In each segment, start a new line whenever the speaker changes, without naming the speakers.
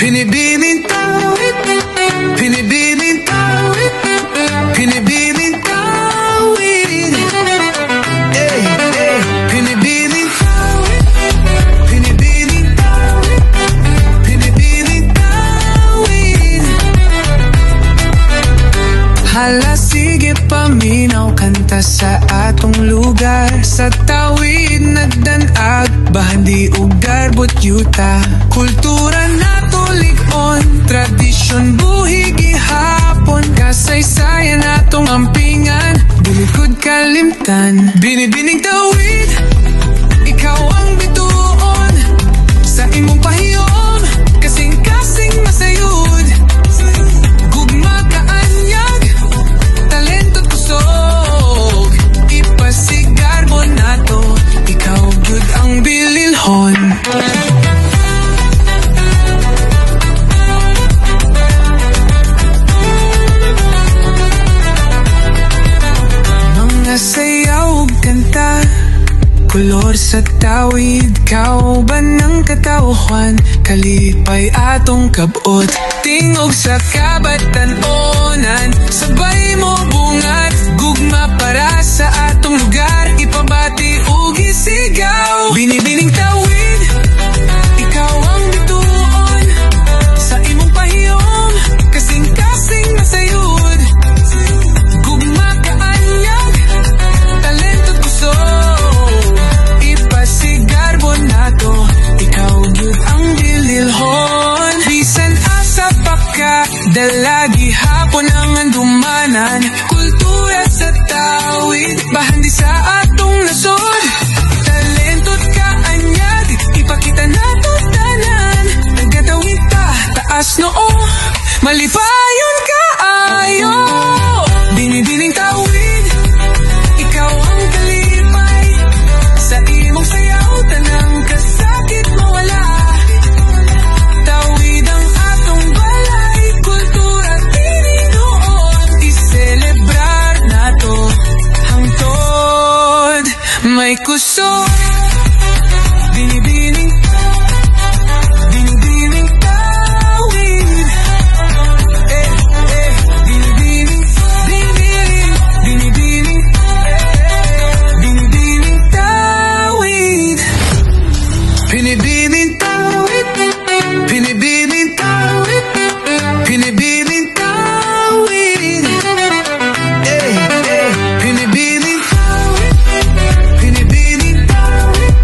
Binibining tawid, binibining tawid, binibining tawid. Hey, hey, binibining tawid, binibining tawid, binibining tawid. Hala, sige paminaw, kanta sa atong lugar. Sa tawid nagdanag, bahandi ug garbot yuta. Kultura nato lig-on, tradisyon buhi gihapon. Kasaysayan natong ampingan, bulikod kalimtan. Binibining tawid, ikaw ang bituon. Sa imong pahiyom, kasing-kasing masayod. Gugma kaanyag, talento't kusog. Ipasigar mo nato, ikaw good ang bililhon. Sayaw kanta, kulor sa tawid, kauban ng katawhan. Kalipay atong kabot, tingog sa kabatan-onan. Sabay mo bungat, gugma para sa atong lugar. Ipabati ug isigaw, binibining tawid, ikaw ang bituon. Sa imong pahiyom, kasing-kasing masayod. Gugma kaanyag, talento't kusog. Ipasigar mo nato, ikaw gyud ang bililhon. Bisan asa pa ka, dalagi hapon ang andumanan. Kultura sa tawid, bahandi sa atong nasod. Talento't kaanyag, ipakita nato tanan. Naggatawid ta, taas noo, malipayon kaayo. Binibining tawid, ikaw ang kalipay. Sa imong sayaw, tanang kasakit mawala. Tawid ang atong balay, kultura tininuon. I-celebrar nato hangtod may kusog. Binibining, binibining tawid. Binibining, binibining, binibining, binibining tawid. Binibining tawid, binibining tawid, binibining tawid. Hey, hey, binibining tawid, binibining tawid,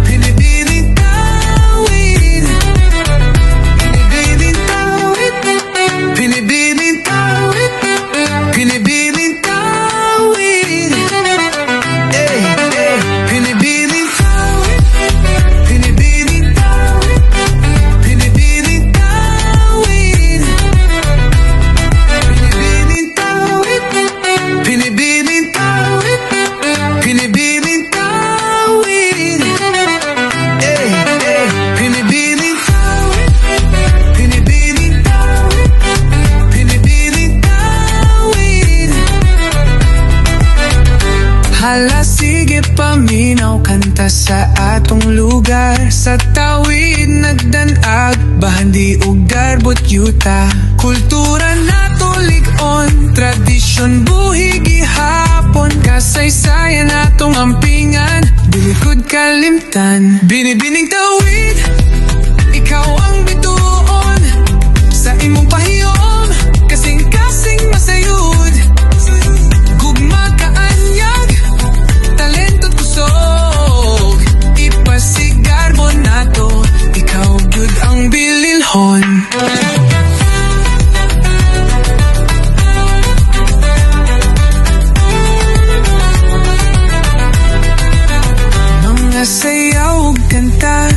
binibining tawid. Binibining tawid, binibining tawid, binibining tawid. Hey, hey, binibining tawid, binibining tawid, binibining tawid. Binibining tawid, binibining tawid, binibining tawid. Hey, hey, binibining tawid, binibining tawid, binibining tawid. Hala, sige paminaw, kanta sa atong lugar. Sa tawid nagdanag, bahandi ug garbot yuta. Kultura nato lig-on, tradisyon buhi gihapon. Kasaysayan natong ampingan, bulikod kalimtan. Binibining tawid, ikaw ang bituon. Sa imong pahiyom, kasing-kasing masayod. Gugma kaanyag, talento't kusog. Ipasigar mo nato, ikaw gyud ang bililhon. Mga sayaw kanta,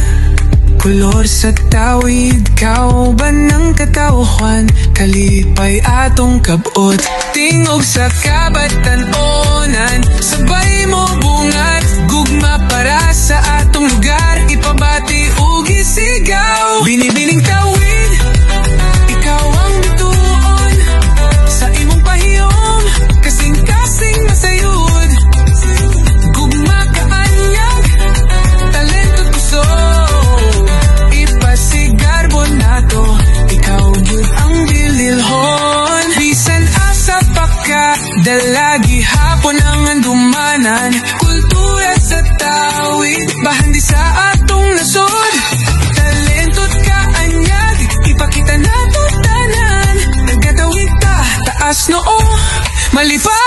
kulor sa tawid, kauban ng katawhan. Kalipay atong kabot, tingog sa kabatan-onan. Sabay mo bungat, gugma para sa atong lugar. Ipabati ug isigaw, binibining tawid, ikaw ang bituon. Sa imong pahiyom, kasing-kasing masayod. Gugma kaanyag, talento't kusog. Ipasigar mo nato, Malipay